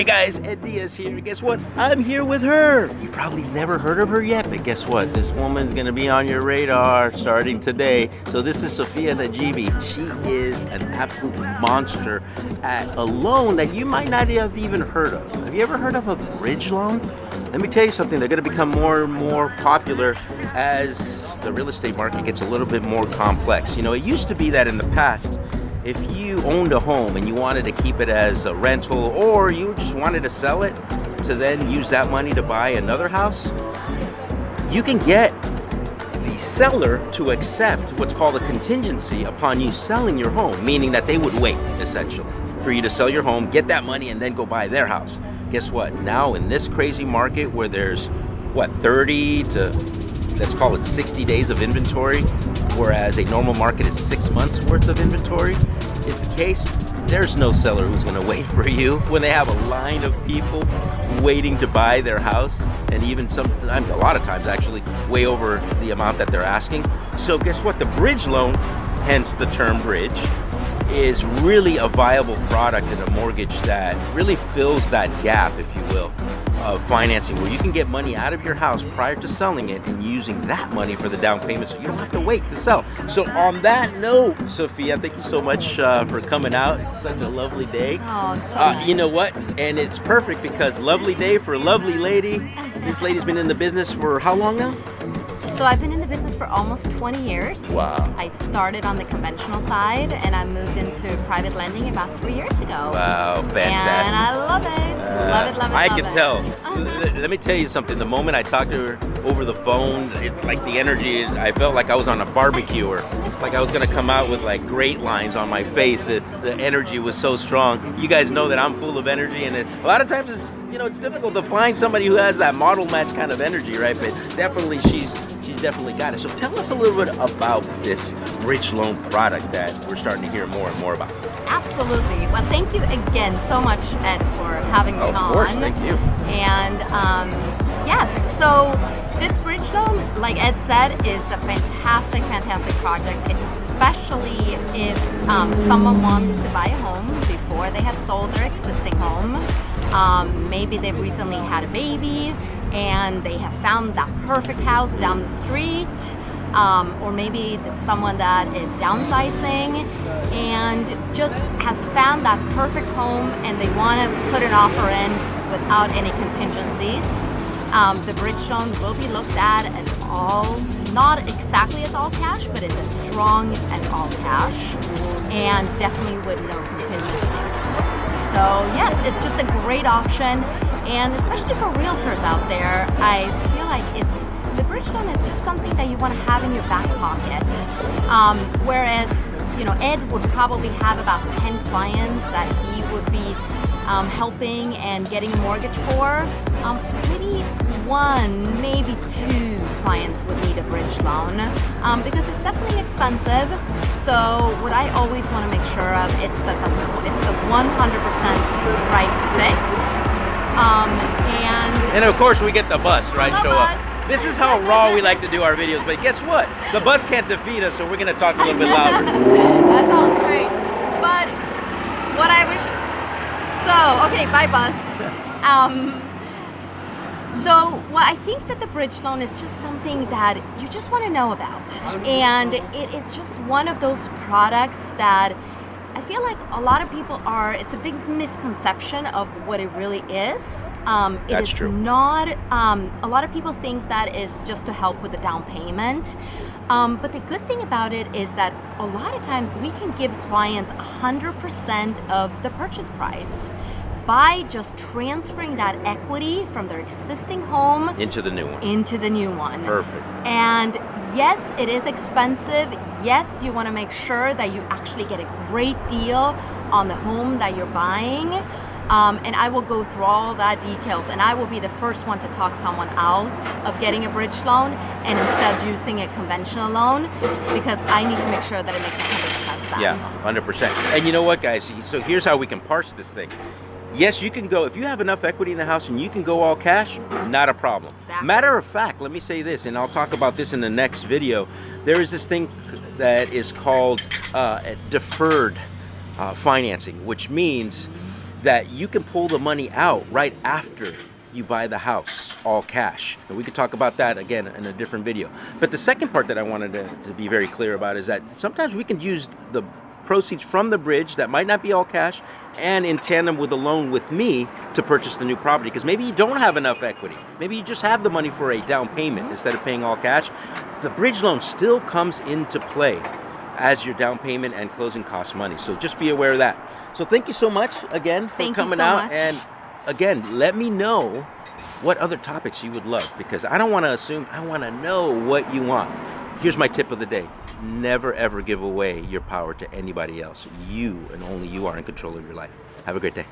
Hey guys, Ed Diaz here. Guess what? I'm here with her. You probably never heard of her yet, but guess what? This woman's gonna be on your radar starting today. So this is Sofia Najibi. She is an absolute monster at a loan that you might not have even heard of. Have you ever heard of a bridge loan? Let me tell you something, they're gonna become more and more popular as the real estate market gets a little bit more complex. You know, it used to be that in the past, if you owned a home and you wanted to keep it as a rental, or you just wanted to sell it to then use that money to buy another house, you can get the seller to accept what's called a contingency upon you selling your home, meaning that they would wait, essentially, for you to sell your home, get that money, and then go buy their house. Guess what? Now in this crazy market where there's, what, 30 to, let's call it 60 days of inventory, whereas a normal market is 6 months worth of inventory, is the case, there's no seller who's gonna wait for you when they have a line of people waiting to buy their house, and even sometimes, a lot of times actually, way over the amount that they're asking. So guess what? The bridge loan, hence the term bridge, is really a viable product in a mortgage that really fills that gap, if you will, of financing, where you can get money out of your house prior to selling it and using that money for the down payment, so you don't have to wait to sell. So on that note, Sophia, thank you so much for coming out. It's such a lovely day. Oh, it's so nice. You know what? And it's perfect because lovely day for a lovely lady. This lady's been in the business for how long now? So I've been in the business for almost 20 years. Wow. I started on the conventional side and I moved into private lending about 3 years ago. Wow, fantastic. And I love it. Love it. I can tell. Let me tell you something. The moment I talked to her over the phone, it's like the energy, I felt like I was on a barbecue, or like I was gonna come out with like great lines on my face. The energy was so strong. You guys know that I'm full of energy, and a lot of times it's, you know, it's difficult to find somebody who has that model match kind of energy, right? But definitely she's definitely got it. So tell us a little bit about this bridge loan product that we're starting to hear more and more about. Absolutely. Well, thank you again so much, Ed, for having me on. Of course, thank you. And yes, so this bridge loan, like Ed said, is a fantastic project, especially if someone wants to buy a home before they have sold their existing home. Maybe they've recently had a baby and they have found that perfect house down the street, or maybe it's someone that is downsizing and just has found that perfect home and they want to put an offer in without any contingencies. The bridge loan will be looked at as all, not exactly as all cash, but it's as strong as all cash, and definitely with no contingencies. So yes, it's just a great option, and especially for realtors out there, I feel like the bridge loan is just something that you want to have in your back pocket. Whereas, you know, Ed would probably have about 10 clients that he would be helping and getting a mortgage for. Maybe one, maybe two clients would need a bridge loan because it's definitely expensive. So what I always want to make sure of, it's the 100% right fit. And of course we get the bus, right? The Show bus. up. This is how raw we like to do our videos, but guess what? The bus can't defeat us, so we're gonna talk a little bit louder. That sounds great. But what I wish, so, okay, bye bus. So, well, I think that the bridge loan is just something that you just want to know about. And it is just one of those products that I feel like a lot of people it's a big misconception of what it really is. That's true. Not, a lot of people think that is just to help with the down payment. But the good thing about it is that a lot of times we can give clients 100% of the purchase price by just transferring that equity from their existing home into the new one. Perfect. And yes, it is expensive. Yes, you want to make sure that you actually get a great deal on the home that you're buying. And I will go through all that details, and I will be the first one to talk someone out of getting a bridge loan and instead using a conventional loan, because I need to make sure that it makes 100% sense. Yeah, 100%. And you know what, guys? So here's how we can parse this thing. Yes, you can go, if you have enough equity in the house and you can go all cash, not a problem. Exactly. Matter of fact, let me say this, and I'll talk about this in the next video. There is this thing that is called deferred financing, which means that you can pull the money out right after you buy the house, all cash. And we could talk about that again in a different video. But the second part that I wanted to be very clear about is that sometimes we can use the proceeds from the bridge that might not be all cash and in tandem with a loan with me to purchase the new property, because maybe you don't have enough equity. Maybe you just have the money for a down payment instead of paying all cash. The bridge loan still comes into play as your down payment and closing cost money. So just be aware of that. So thank you so much again for coming out. And again, let me know what other topics you would love, because I don't want to assume, I want to know what you want. Here's my tip of the day. Never ever give away your power to anybody else. You and only you are in control of your life. Have a great day.